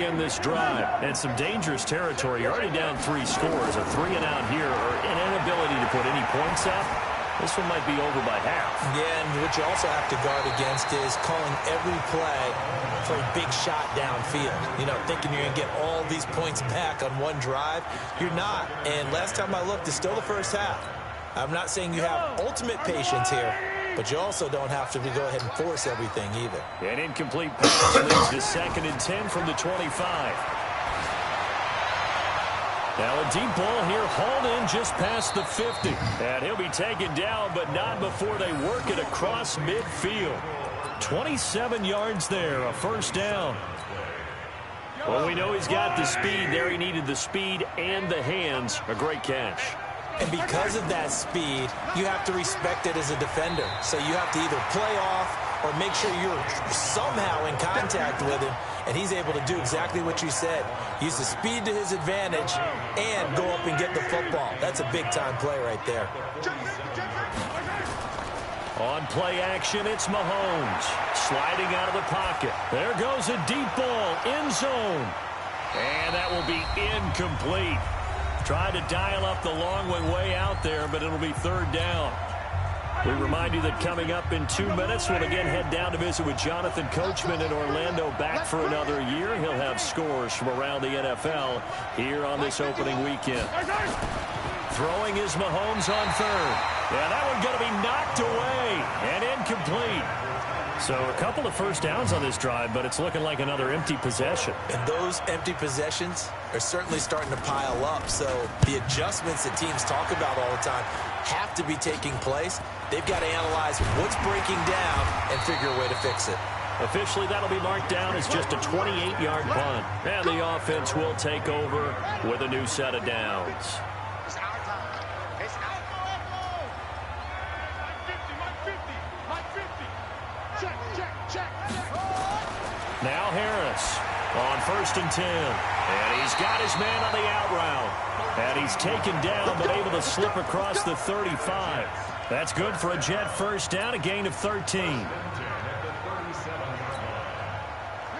In this drive, and some dangerous territory. You're already down 3 scores. A 3-and-out here, or an inability to put any points up. This one might be over by half. Yeah, and what you also have to guard against is calling every play for a big shot downfield. You know, thinking you're going to get all these points back on one drive. You're not. And last time I looked, it's still the first half. I'm not saying you have ultimate patience here, but you also don't have to go ahead and force everything either. An incomplete pass leads to 2nd and 10 from the 25. Now a deep ball here, hauled in just past the 50. And he'll be taken down, but not before they work it across midfield. 27 yards there, a first down. Well, we know he's got the speed there. He needed the speed and the hands. A great catch. And because of that speed, you have to respect it as a defender. So you have to either play off or make sure you're somehow in contact with him, and he's able to do exactly what you said. Use the speed to his advantage and go up and get the football. That's a big-time play right there. On play action, it's Mahomes. Sliding out of the pocket. There goes a deep ball, end zone. And that will be incomplete. Tried to dial up the long one way out there, but it'll be 3rd down. We remind you that coming up in 2 minutes, we'll again head down to visit with Jonathan Coachman in Orlando, back for another year. He'll have scores from around the NFL here on this opening weekend. Throwing is Mahomes on 3rd. Yeah, that one's going to be knocked away and incomplete. So a couple of first downs on this drive, but it's looking like another empty possession. And those empty possessions are certainly starting to pile up. So the adjustments that teams talk about all the time have to be taking place. They've got to analyze what's breaking down and figure a way to fix it. Officially, that'll be marked down as just a 28-yard punt. And the offense will take over with a new set of downs. Now Harris on 1st and 10. And he's got his man on the out route. And he's taken down, but able to slip across the 35. That's good for a Jet first down, a gain of 13.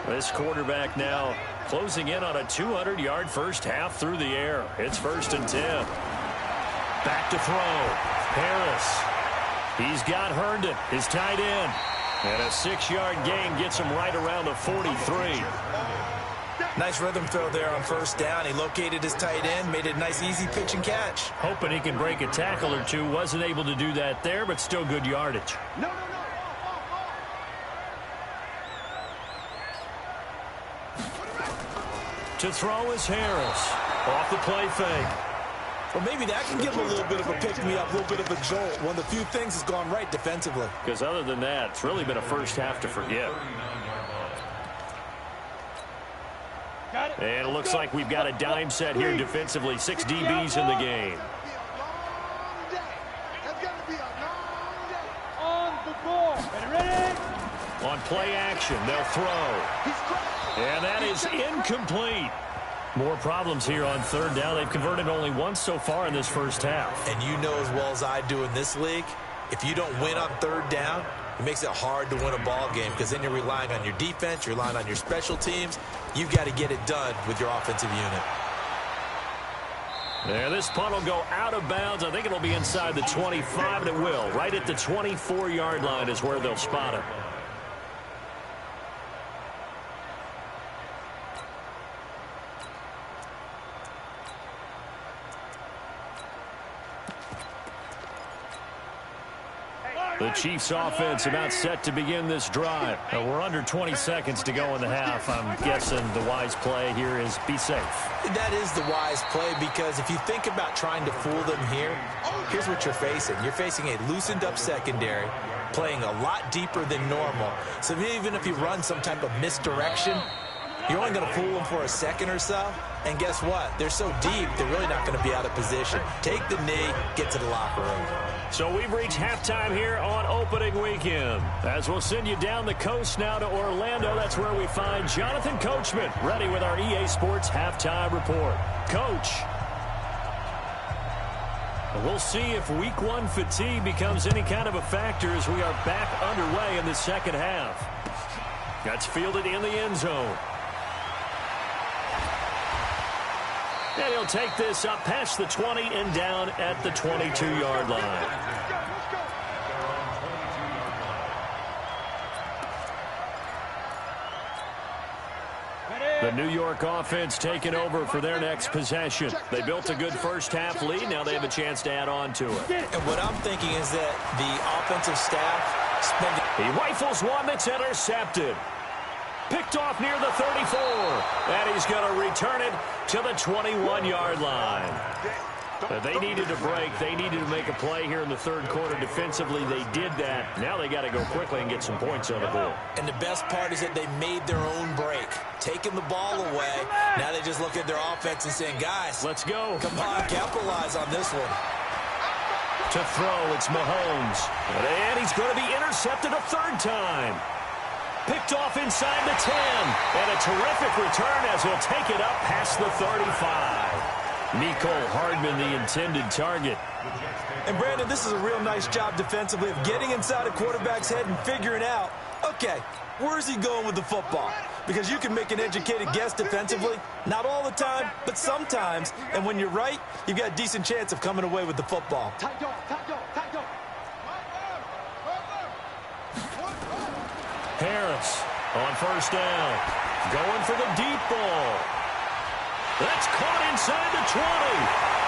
This quarterback now closing in on a 200-yard first half through the air. It's 1st and 10. Back to throw. Harris. He's got Herndon, his tight end. And a 6-yard gain gets him right around the 43. Nice rhythm throw there on 1st down. He located his tight end, made it a nice, easy pitch and catch. Hoping he can break a tackle or two. Wasn't able to do that there, but still good yardage. To throw is Harris. Off the play fake. Well, maybe that can give him a little bit of a pick-me-up, a little bit of a jolt. One of the few things has gone right defensively. Because other than that, it's really been a first half to forget. And it looks like we've got a dime set here defensively. 6 DBs in the game. On play action, they'll throw. And that is incomplete. More problems here on 3rd down. They've converted only once so far in this first half. And you know as well as I do in this league, if you don't win on 3rd down, it makes it hard to win a ball game because then you're relying on your defense, you're relying on your special teams. You've got to get it done with your offensive unit. And this punt will go out of bounds. I think it'll be inside the 25, and it will. Right at the 24-yard line is where they'll spot it. The Chiefs offense about set to begin this drive. We're under 20 seconds to go in the half. I'm guessing the wise play here is be safe. That is the wise play because if you think about trying to fool them here, here's what you're facing. You're facing a loosened up secondary, playing a lot deeper than normal. So even if you run some type of misdirection, you're only going to fool them for a second or so. And guess what? They're so deep, they're really not going to be out of position. Take the knee, get to the locker room. So we've reached halftime here on opening weekend. As we'll send you down the coast now to Orlando, that's where we find Jonathan Coachman, ready with our EA Sports halftime report. Coach. We'll see if week 1 fatigue becomes any kind of a factor as we are back underway in the second half. That's fielded in the end zone. And he'll take this up past the 20 and down at the 22-yard line. The New York offense taking over for their next possession. They built a good first-half lead. Now they have a chance to add on to it. And what I'm thinking is that the offensive staff spending... He rifles one that's intercepted. Picked off near the 34. And he's going to return it to the 21-yard line. They needed to break. They needed to make a play here in the third quarter. Defensively, they did that. Now they got to go quickly and get some points on the board. And the best part is that they made their own break. Taking the ball away. Now they just look at their offense and saying, guys, let's go. Come on, capitalize on this one. To throw, it's Mahomes. And he's going to be intercepted a third time. Picked off inside the 10. And a terrific return as he'll take it up past the 35. Mecole Hardman, the intended target. And, Brandon, this is a real nice job defensively of getting inside a quarterback's head and figuring out, okay, where's he going with the football? Because you can make an educated guess defensively, not all the time, but sometimes. And when you're right, you've got a decent chance of coming away with the football. Harris on first down. Going for the deep ball. That's caught inside the 20.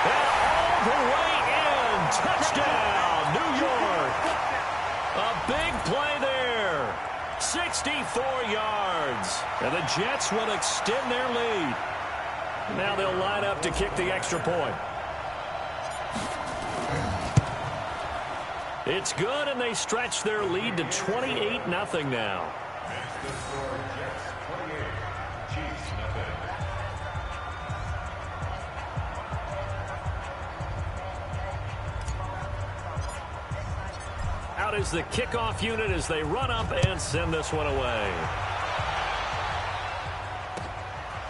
And all the way in. Touchdown, New York. A big play there. 64 yards. And the Jets will extend their lead. Now they'll line up to kick the extra point. It's good, and they stretch their lead to 28-0 now. Out is the kickoff unit as they run up and send this one away.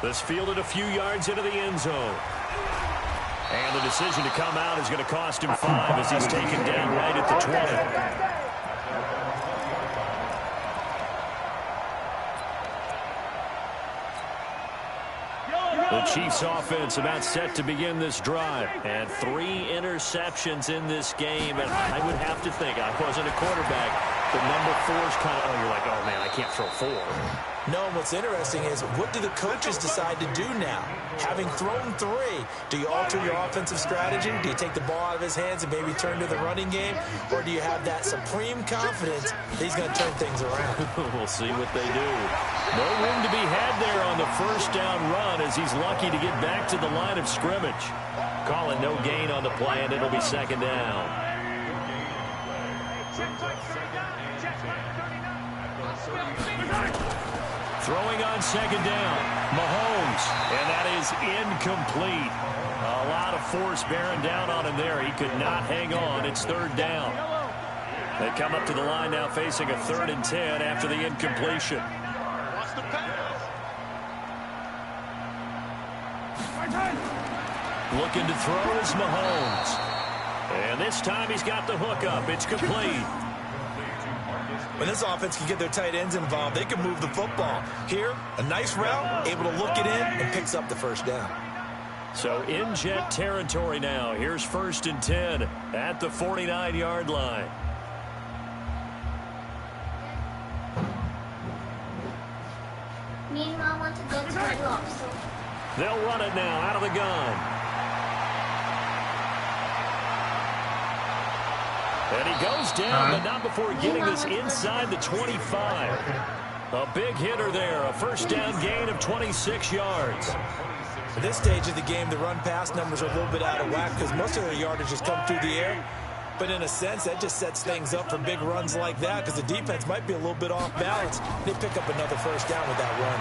This fielded a few yards into the end zone. And the decision to come out is going to cost him 5 as he's taken down right at the 20. The Chiefs offense about set to begin this drive. And 3 interceptions in this game. And I would have to think, I wasn't a quarterback, but number 4 is kind of, you're like, oh, man, I can't throw 4. No, and what's interesting is, what do the coaches decide to do now? Having thrown 3, do you alter your offensive strategy? Do you take the ball out of his hands and maybe turn to the running game? Or do you have that supreme confidence that he's going to turn things around? We'll see what they do. No room to be had there on the first down run as he's lucky to get back to the line of scrimmage. Calling no gain on the play, and it'll be second down. Throwing on second down, Mahomes, and that is incomplete. A lot of force bearing down on him there. He could not hang on. It's third down. They come up to the line now facing a 3rd and 10 after the incompletion. Looking to throw is Mahomes. And this time he's got the hook up. It's complete. When this offense can get their tight ends involved, they can move the football. Here, a nice route, able to look it in, and picks up the first down. So in Jet territory now. Here's 1st and 10 at the 49-yard line. Me and Mom want to go to Red Lobster. They'll run it now out of the gun. And he goes down, but not before getting this inside the 25. A big hitter there, a first down gain of 26 yards. At this stage of the game, the run-pass numbers are a little bit out of whack because most of their yardage has come through the air. But in a sense, that just sets things up for big runs like that because the defense might be a little bit off balance. They pick up another first down with that run.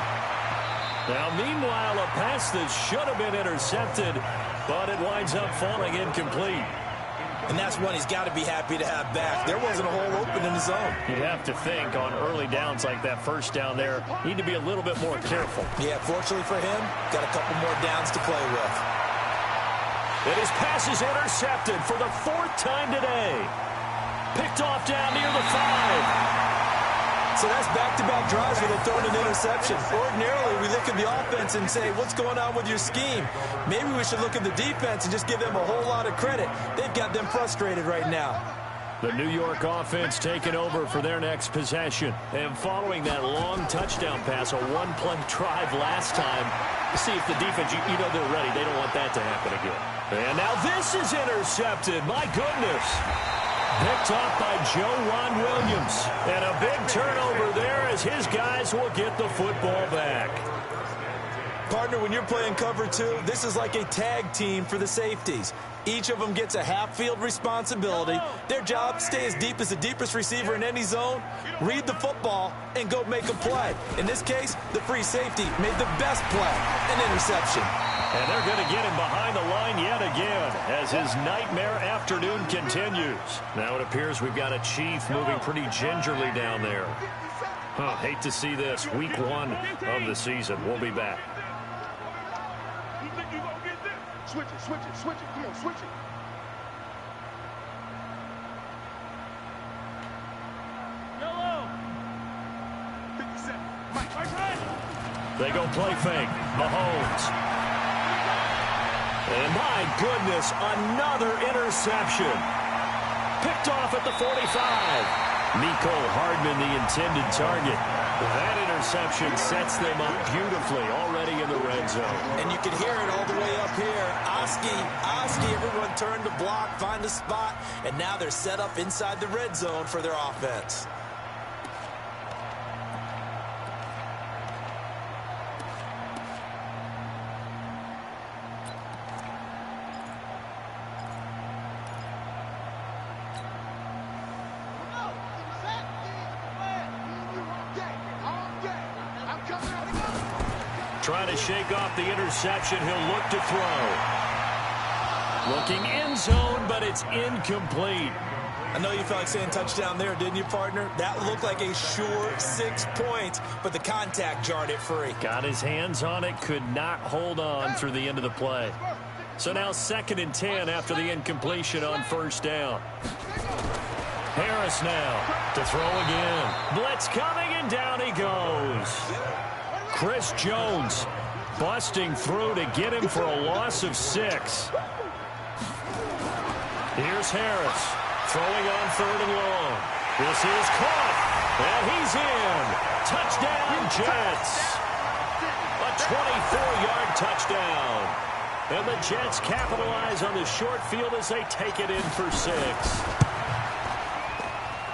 Now, meanwhile, a pass that should have been intercepted, but it winds up falling incomplete. And that's one he's got to be happy to have back. There wasn't a hole open in his zone. You'd have to think on early downs like that first down there, need to be a little bit more careful. Yeah, fortunately for him, got a couple more downs to play with. And his pass is intercepted for the 4th time today. Picked off down near the 5. So that's back-to-back drives where they're throwing an interception. Ordinarily, we look at the offense and say, what's going on with your scheme? Maybe we should look at the defense and just give them a whole lot of credit. They've got them frustrated right now. The New York offense taking over for their next possession. And following that long touchdown pass, a one-play drive last time, see if the defense, you know they're ready. They don't want that to happen again. And now this is intercepted. My goodness. Picked off by Joe Williams. And a big turnover there as his guys will get the football back. Partner, when you're playing cover two, this is like a tag team for the safeties. Each of them gets a half-field responsibility. Their job, stay as deep as the deepest receiver in any zone, read the football, and go make a play. In this case, the free safety made the best play, an interception. And they're going to get him behind the line yet again as his nightmare afternoon continues. Now it appears we've got a Chief moving pretty gingerly down there. Hate to see this. Week 1 of the season. We'll be back. Switch it, switch it, switch it. Come on, switch it. Yellow. 57. Mike, right. They go play fake. Mahomes. And my goodness, another interception. Picked off at the 45. Nico Hardman, the intended target. That interception sets them up beautifully already in the red zone. And you can hear it all the way up here. Oski, everyone turned to block, find a spot, and now they're set up inside the red zone for their offense. Trying to shake off the interception. He'll look to throw. Looking end zone, but it's incomplete. I know you felt like saying touchdown there, didn't you, partner? That looked like a sure 6 points, but the contact jarred it free. Got his hands on it, could not hold on through the end of the play. So now 2nd and 10 after the incompletion on 1st down. Harris now to throw again. Blitz coming, and down he goes. Chris Jones busting through to get him for a loss of 6. Here's Harris throwing on 3rd and long. This is caught, and he's in. Touchdown, Jets. A 24-yard touchdown. And the Jets capitalize on the short field as they take it in for 6.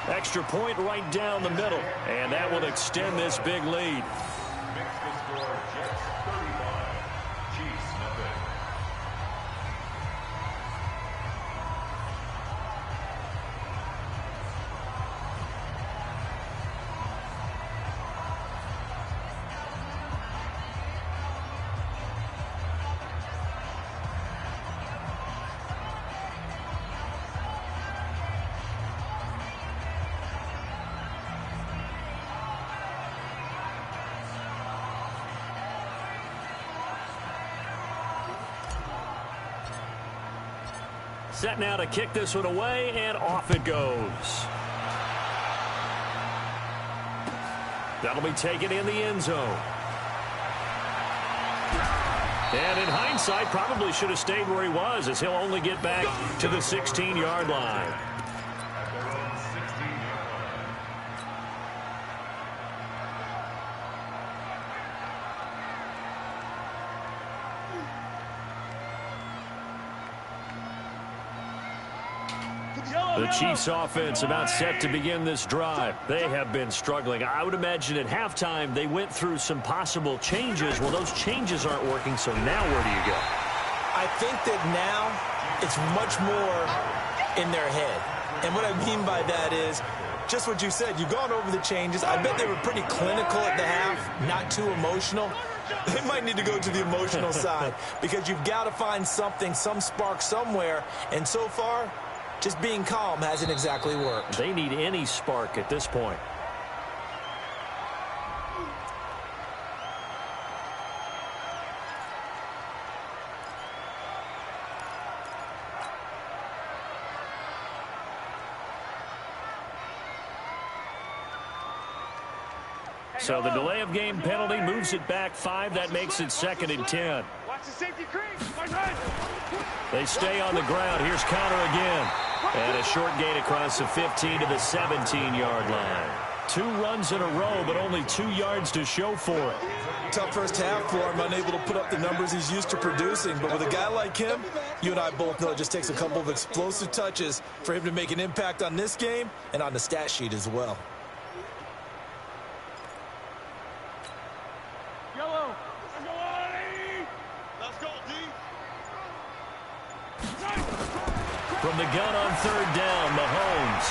Extra point right down the middle, and that will extend this big lead. Set now to kick this one away, and off it goes. That'll be taken in the end zone. And in hindsight, probably should have stayed where he was, as he'll only get back to the 16-yard line. The Chiefs offense about set to begin this drive. They have been struggling. I would imagine at halftime they went through some possible changes. Well, those changes aren't working, so now where do you go? I think that now it's much more in their head. And what I mean by that is just what you said. You've gone over the changes. I bet they were pretty clinical at the half, not too emotional. They might need to go to the emotional side because you've got to find something, some spark somewhere. And so far, just being calm hasn't exactly worked. They need any spark at this point. So the delay of game penalty moves it back 5. That makes it 2nd and 10. Watch the safety crease. They stay on the ground. Here's Connor again. And a short gain across the 15 to the 17-yard line. 2 runs in a row, but only 2 yards to show for it. Tough first half for him, unable to put up the numbers he's used to producing. But with a guy like him, you and I both know it just takes a couple of explosive touches for him to make an impact on this game and on the stat sheet as well. Yellow. Let's go, D. From the gun on 3rd down, Mahomes.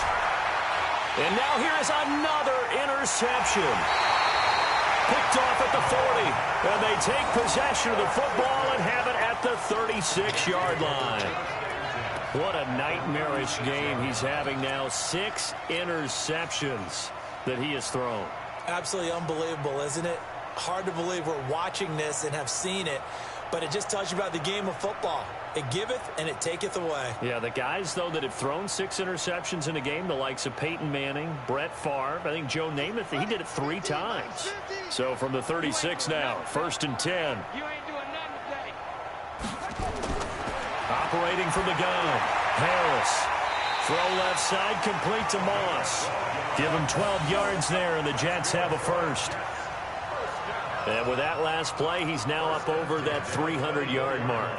And now here is another interception. Picked off at the 40. And they take possession of the football and have it at the 36-yard line. What a nightmarish game he's having now. 6 interceptions that he has thrown. Absolutely unbelievable, isn't it? Hard to believe we're watching this and have seen it. But it just tells you about the game of football. It giveth and it taketh away. Yeah, the guys, though, that have thrown 6 interceptions in a game, the likes of Peyton Manning, Brett Favre, I think Joe Namath, he did it 3 times. So from the 36 now, 1st and 10. You ain't doing nothing today. Operating from the gun, Harris. Throw left side, complete to Moss. Give him 12 yards there, and the Jets have a first. And with that last play, he's now up over that 300-yard mark.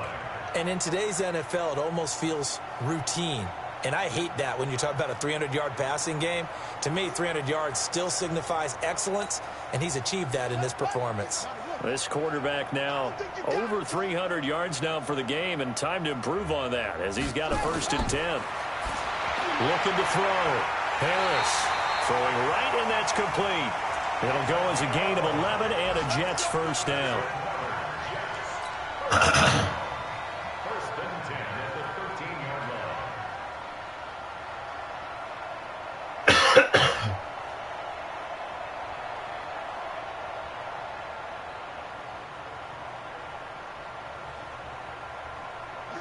And in today's NFL, it almost feels routine. And I hate that when you talk about a 300-yard passing game. To me, 300 yards still signifies excellence, and he's achieved that in this performance. This quarterback now over 300 yards now for the game, and time to improve on that as he's got a 1st and 10. Looking to throw. Harris throwing right, and that's complete. It'll go as a gain of 11 and a Jets first down.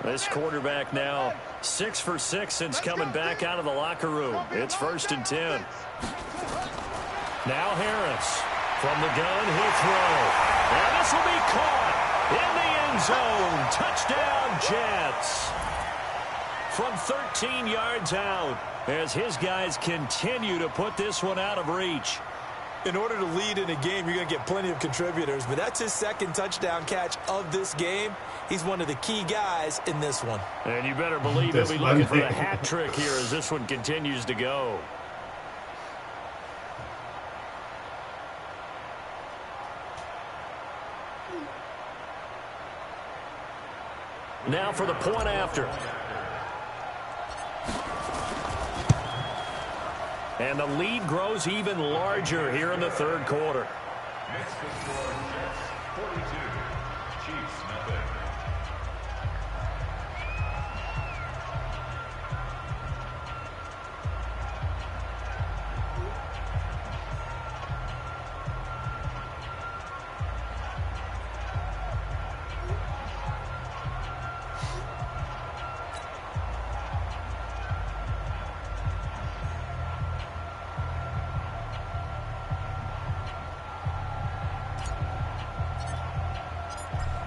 This quarterback now 6 for 6 since coming back out of the locker room. It's 1st and 10. Now Harris from the gun, he'll throw. And this will be caught in the end zone. Touchdown, Jets. From 13 yards out as his guys continue to put this one out of reach. In order to lead in a game, you're going to get plenty of contributors, but that's his 2nd touchdown catch of this game. He's one of the key guys in this one. And you better believe he'll be looking for the hat trick here as this one continues to go. Now for the point after. And the lead grows even larger here in the 3rd quarter. Next to score, Jets 42, Chiefs nothing.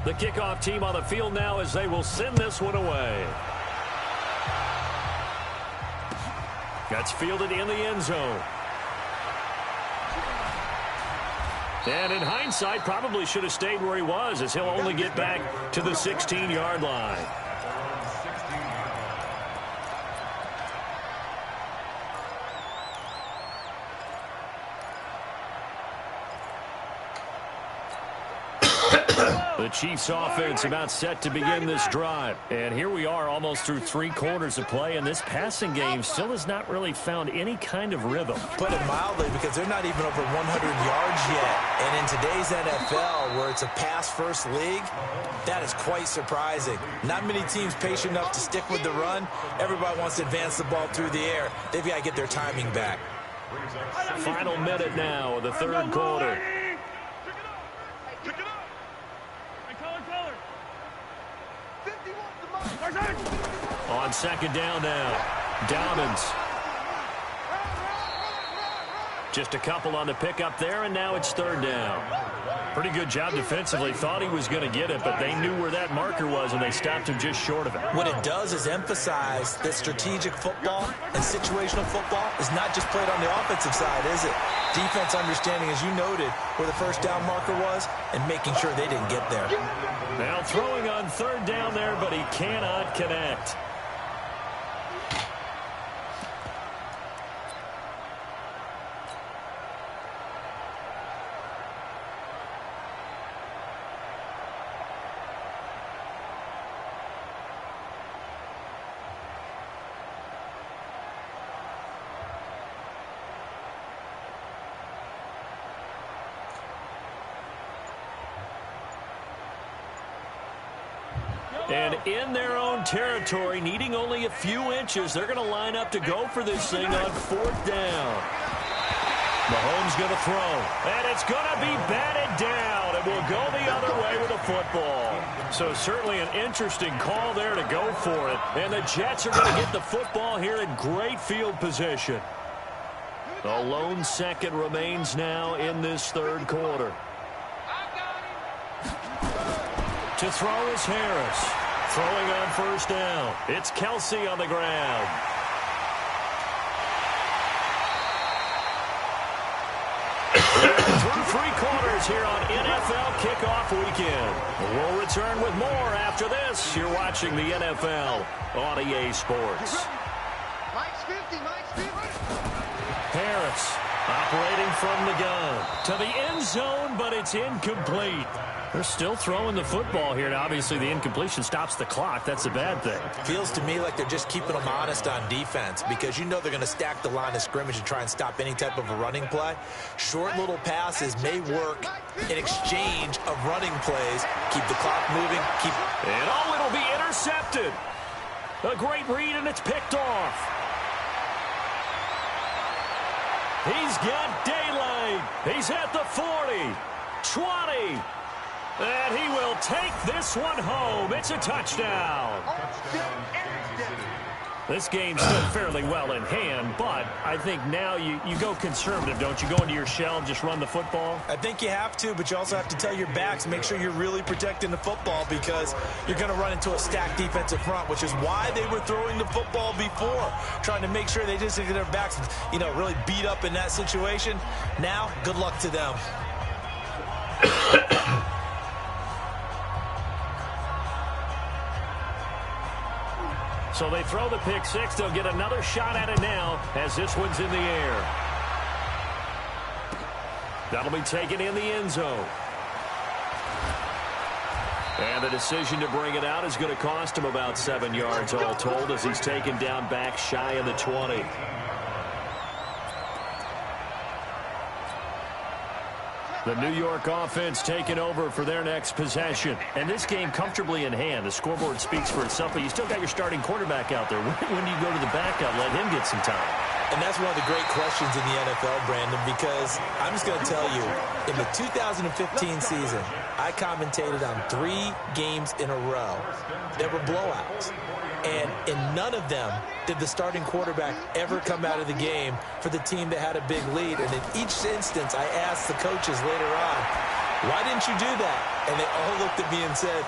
The kickoff team on the field now as they will send this one away. That's fielded in the end zone. And in hindsight, probably should have stayed where he was as he'll only get back to the 16-yard line. The Chiefs offense about set to begin this drive. And here we are almost through 3 quarters of play, and this passing game still has not really found any kind of rhythm. Put it mildly, because they're not even over 100 yards yet. And in today's NFL, where it's a pass-first league, that is quite surprising. Not many teams patient enough to stick with the run. Everybody wants to advance the ball through the air. They've got to get their timing back. Final minute now of the 3rd quarter. On 2nd down now, Dobbins. Just a couple on the pickup there, and now it's third down. Pretty good job defensively. Thought he was going to get it, but they knew where that marker was, and they stopped him just short of it. What it does is emphasize that strategic football and situational football is not just played on the offensive side, is it? Defense understanding, as you noted, where the first down marker was and making sure they didn't get there. Now throwing on third down there, but he cannot connect. And in their own territory, needing only a few inches, they're going to line up to go for this thing on fourth down. Mahomes going to throw, and it's going to be batted down. It will go the other way with the football. So certainly an interesting call there to go for it. And the Jets are going to get the football here in great field position. A lone second remains now in this third quarter. To throw is Harris. Throwing on first down. It's Kelsey on the ground. Through three quarters here on NFL Kickoff Weekend. We'll return with more after this. You're watching the NFL on EA Sports. Mike's 50, Mike's 50. Harris operating from the gun to the end zone, but it's incomplete. They're still throwing the football here, and obviously the incompletion stops the clock. That's a bad thing. Feels to me like they're just keeping them honest on defense because you know they're going to stack the line of scrimmage and try and stop any type of a running play. Short little passes may work in exchange of running plays. Keep the clock moving. And it'll be intercepted. A great read, and it's picked off. He's got daylight. He's at the 40, 20. And he will take this one home. It's a touchdown. This game's still fairly well in hand, but I think now you go conservative, don't you? Go into your shell and just run the football? I think you have to, but you also have to tell your backs, make sure you're really protecting the football because you're going to run into a stacked defensive front, which is why they were throwing the football before, trying to make sure they just get their backs, really beat up in that situation. Now, good luck to them. So they throw the pick six. They'll get another shot at it now as this one's in the air. That'll be taken in the end zone. And the decision to bring it out is going to cost him about 7 yards all told as he's taken down back shy of the 20. The New York offense taking over for their next possession. And this game comfortably in hand. The scoreboard speaks for itself, but you still got your starting quarterback out there. When do you go to the backup, let him get some time? And that's one of the great questions in the NFL, Brandon, because I'm just going to tell you, in the 2015 season, I commentated on 3 games in a row that were blowouts. And in none of them did the starting quarterback ever come out of the game for the team that had a big lead. And in each instance, I asked the coaches later on, why didn't you do that? And they all looked at me and said,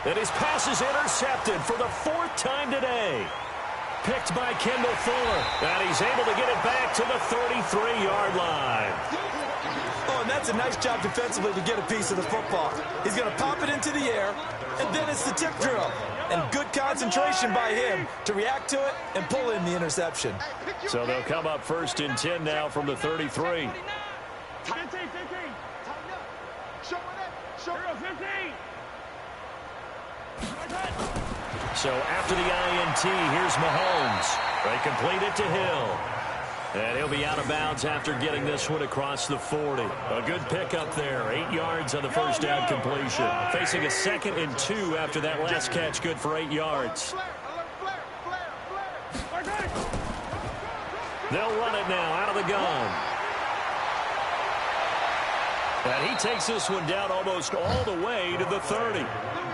And his pass is intercepted for the 4th time today. Picked by Kendall Fuller. And he's able to get it back to the 33-yard line. Oh, and that's a nice job defensively to get a piece of the football. He's going to pop it into the air, and then it's the tip drill. And good concentration by him to react to it and pull in the interception. So they'll come up 1st and 10 now from the 33. 15. Show it 15. So after the INT, here's Mahomes. They complete it to Hill. And he'll be out of bounds after getting this one across the 40. A good pickup there. 8 yards on the first down completion. Facing a 2nd and 2 after that last catch. Good for 8 yards. They'll run it now out of the gun. And he takes this one down almost all the way to the 30.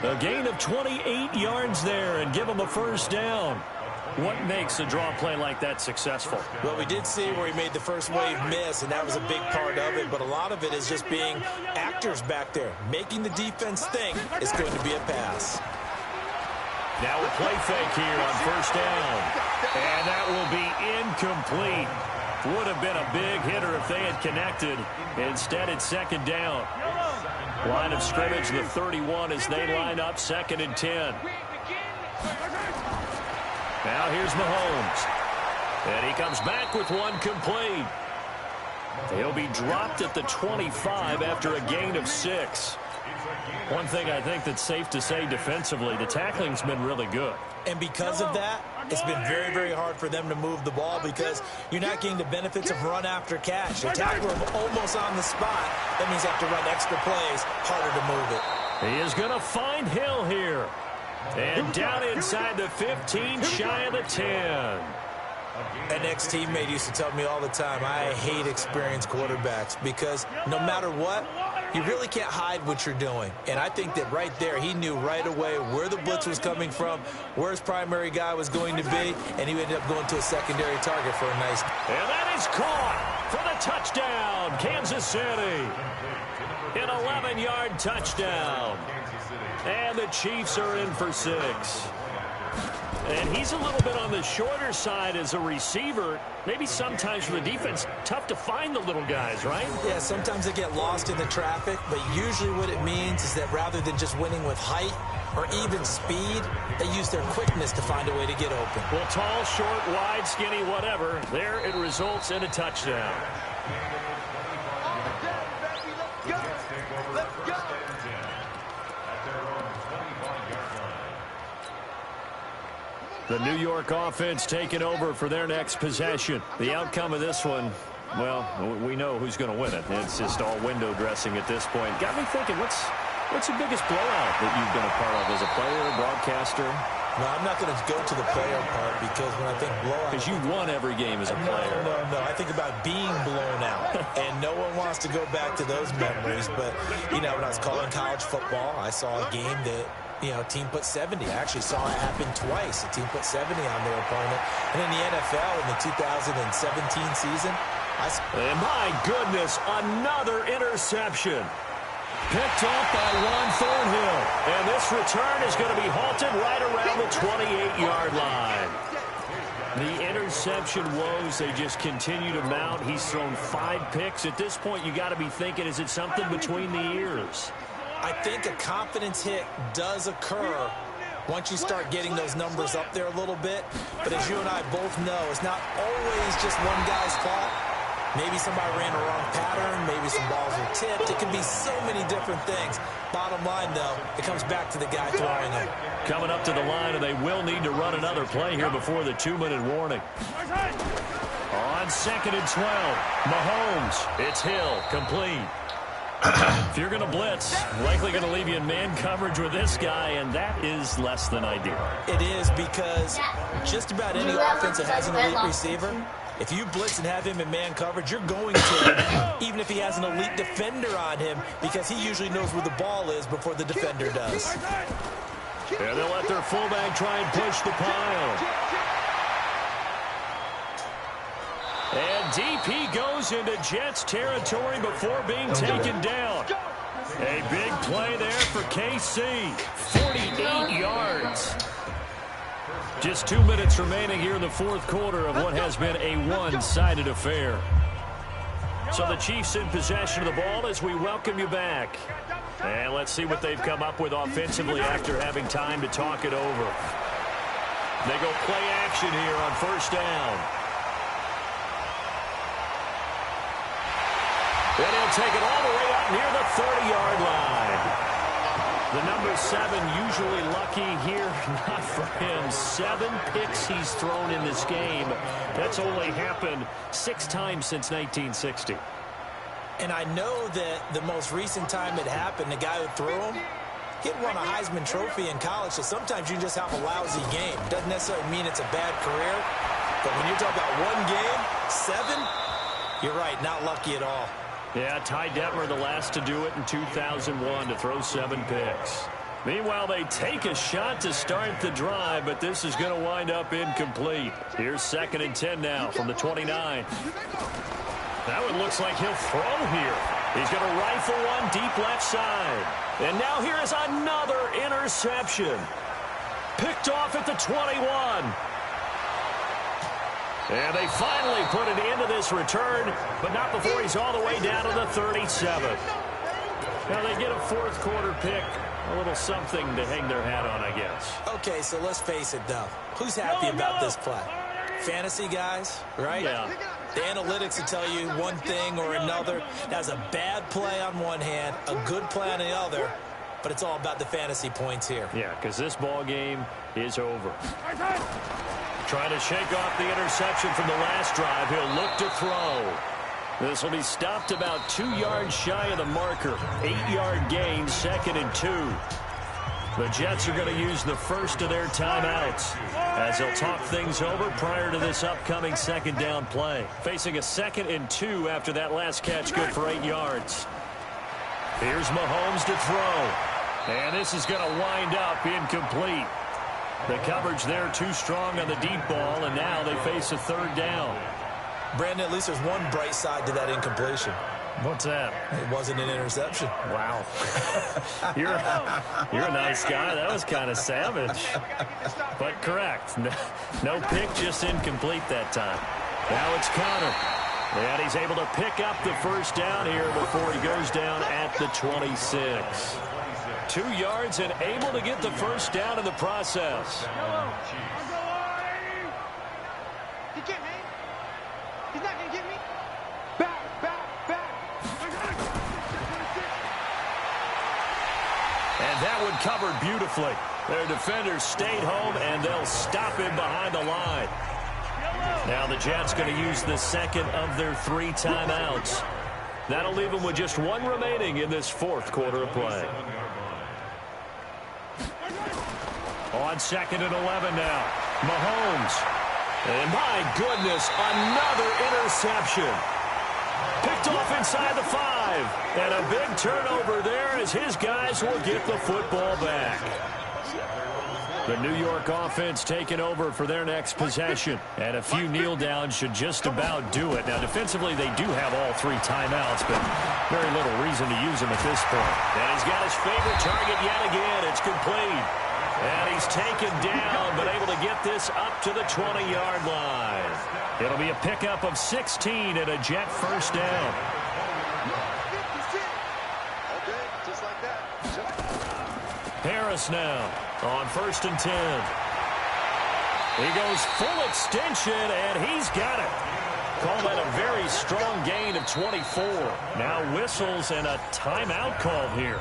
A gain of 28 yards there and give him a first down. What makes a draw play like that successful? Well, we did see where he made the first wave miss, and that was a big part of it, but a lot of it is just being actors back there, making the defense think it's going to be a pass. Now a play fake here on first down, and that will be incomplete. Would have been a big hitter if they had connected. Instead, it's second down. Line of scrimmage, the 31 as they line up, 2nd and 10. Now here's Mahomes. And he comes back with one complete. He'll be dropped at the 25 after a gain of 6. One thing I think that's safe to say defensively, the tackling's been really good. And because of that, it's been very, very hard for them to move the ball because you're not getting the benefits of run after catch. They tackle him almost on the spot. That means you have to run extra plays, harder to move it. He is going to find Hill here. And down inside the 15, shy of the 10. An ex-teammate used to tell me all the time, I hate experienced quarterbacks because no matter what, you really can't hide what you're doing. And I think that right there, he knew right away where the blitz was coming from, where his primary guy was going to be, and he ended up going to a secondary target for a nice... And that is caught for the touchdown, Kansas City. An 11-yard touchdown. And the Chiefs are in for 6. And he's a little bit on the shorter side as a receiver. Maybe sometimes for the defense, tough to find the little guys, right? Yeah, sometimes they get lost in the traffic, but usually what it means is that rather than just winning with height or even speed, they use their quickness to find a way to get open. Well, tall, short, wide, skinny, whatever, there it results in a touchdown. The New York offense taking over for their next possession. The outcome of this one, well, we know who's going to win it. It's just all window dressing at this point. Got me thinking, what's the biggest blowout that you've been a part of as a player, broadcaster? No, I'm not going to go to the player part because when I think blowout... Because you won every game as a player. No. I think about being blown out. And no one wants to go back to those memories. But, you know, when I was calling college football, I saw a game that... You know, team put 70. I actually saw it happen twice. A team put 70 on their opponent. And in the NFL, in the 2017 season, and my goodness, another interception. Picked off by Juan Thornhill. And this return is going to be halted right around the 28-yard line. The interception woes, they just continue to mount. He's thrown 5 picks. At this point, you got to be thinking, is it something between the ears? I think a confidence hit does occur once you start getting those numbers up there a little bit. But as you and I both know, it's not always just one guy's fault. Maybe somebody ran a wrong pattern. Maybe some balls were tipped. It can be so many different things. Bottom line, though, it comes back to the guy throwing them. Coming up to the line, and they will need to run another play here before the 2-minute warning. On 2nd and 12, Mahomes. It's Hill, complete. If you're going to blitz, likely going to leave you in man coverage with this guy, and that is less than ideal. It is because just about any offense that has an elite receiver, if you blitz and have him in man coverage, you're going to, even if he has an elite defender on him, because he usually knows where the ball is before the defender does. And they'll let their fullback try and push the pile. And DP goes into Jets territory before being taken down. A big play there for KC. 48 yards. Just 2 minutes remaining here in the fourth quarter of what has been a one-sided affair. So the Chiefs in possession of the ball as we welcome you back. And let's see what they've come up with offensively after having time to talk it over. They go play action here on first down. And he'll take it all the way up near the 30-yard line. The number 7 usually lucky here. Not for him. 7 picks he's thrown in this game. That's only happened 6 times since 1960. And I know that the most recent time it happened, the guy who threw him, he had won a Heisman Trophy in college, so sometimes you just have a lousy game. Doesn't necessarily mean it's a bad career, but when you're talking about one game, 7, you're right, not lucky at all. Yeah, Ty Detmer, the last to do it in 2001, to throw 7 picks. Meanwhile, they take a shot to start the drive, but this is going to wind up incomplete. Here's 2nd and 10 now from the 29. That one looks like he'll throw here. He's going to rifle one deep left side. And now here is another interception. Picked off at the 21. And they finally put it into this return, but not before he's all the way down to the 37. Now they get a 4th quarter pick. A little something to hang their hat on, I guess. Okay, so let's face it, though. Who's happy about this play? Fantasy guys, right? Yeah. The analytics will tell you one thing or another. That's a bad play on one hand, a good play on the other, but it's all about the fantasy points here. Yeah, because this ball game is over. Trying to shake off the interception from the last drive. He'll look to throw. This will be stopped about 2 yards shy of the marker. 8-yard gain, 2nd and 2. The Jets are going to use the first of their timeouts as they'll talk things over prior to this upcoming 2nd down play. Facing a 2nd and 2 after that last catch, good for 8 yards. Here's Mahomes to throw. And this is going to wind up incomplete. The coverage there too strong on the deep ball, and now they face a 3rd down. Brandon, at least there's one bright side to that incompletion. What's that? It wasn't an interception. Wow. You're a nice guy. That was kind of savage. But correct. No pick, just incomplete that time. Now it's Connor. And he's able to pick up the 1st down here before he goes down at the 26. 2 yards and able to get the 1st down in the process. He get me. He's not going to get me. Back. And that one covered beautifully. Their defenders stayed home, and they'll stop him behind the line. Now the Jets going to use the 2nd of their 3 timeouts. That'll leave them with just 1 remaining in this 4th quarter of play. On 2nd and 11 now. Mahomes. And my goodness, another interception. Picked off inside the 5. And a big turnover there as his guys will get the football back. The New York offense taking over for their next possession. And a few kneel downs should just about do it. Now, defensively, they do have all 3 timeouts, but very little reason to use them at this point. And he's got his favorite target yet again. It's complete. And he's taken down, but able to get this up to the 20-yard line. It'll be a pickup of 16 and a Jet 1st down. Okay, just like that. Harris now on 1st and 10. He goes full extension, and he's got it. Call that a very strong gain of 24. Now whistles and a timeout called here.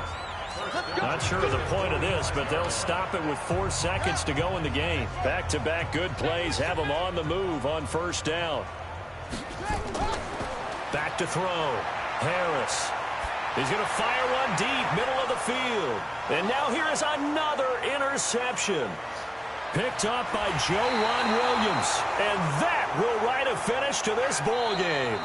Not sure of the point of this, but they'll stop it with 4 seconds to go in the game. Back-to-back good plays have them on the move on 1st down. Back to throw. Harris. He's going to fire one deep, middle of the field. And now here is another interception. Picked up by Joejuan Williams. And that will write a finish to this ball game.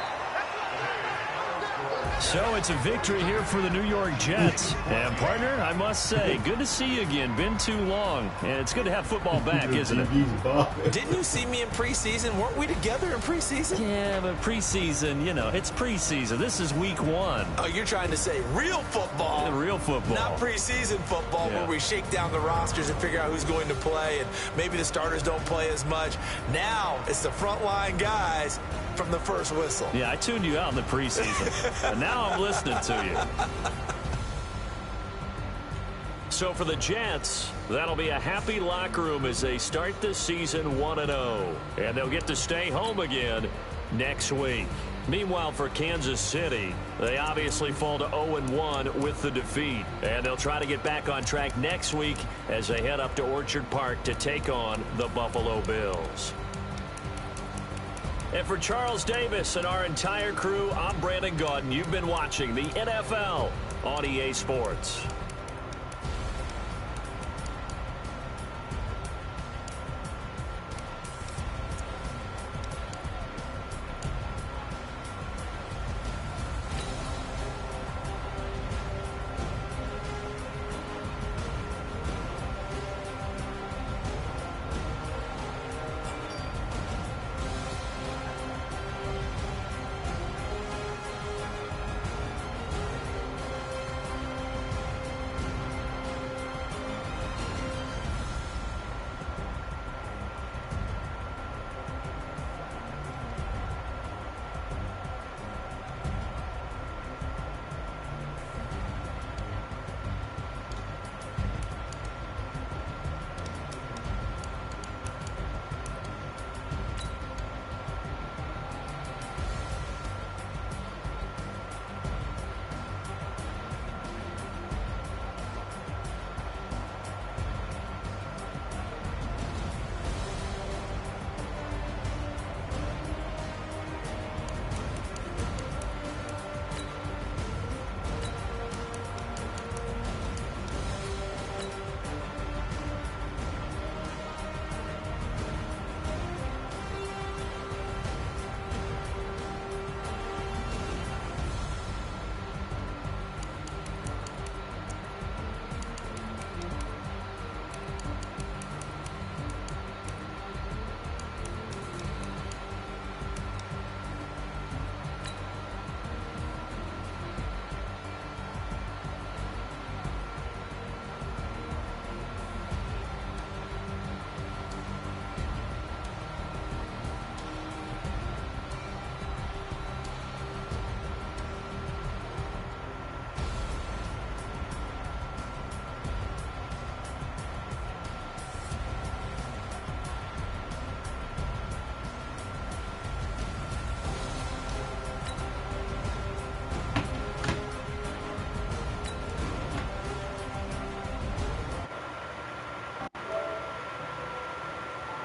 So it's a victory here for the New York Jets. And, partner, I must say, good to see you again. Been too long. And it's good to have football back, isn't it? Didn't you see me in preseason? Weren't we together in preseason? Yeah, but preseason, you know, it's preseason. This is week 1. Oh, you're trying to say real football. Yeah, real football. Not preseason football where we shake down the rosters and figure out who's going to play, and maybe the starters don't play as much. Now it's the frontline guys from the first whistle. Yeah, I tuned you out in the preseason. And now I'm listening to you. So for the Jets, that'll be a happy locker room as they start the season 1-0. And they'll get to stay home again next week. Meanwhile, for Kansas City, they obviously fall to 0-1 with the defeat. And they'll try to get back on track next week as they head up to Orchard Park to take on the Buffalo Bills. And for Charles Davis and our entire crew, I'm Brandon Gaudin. You've been watching the NFL on EA Sports.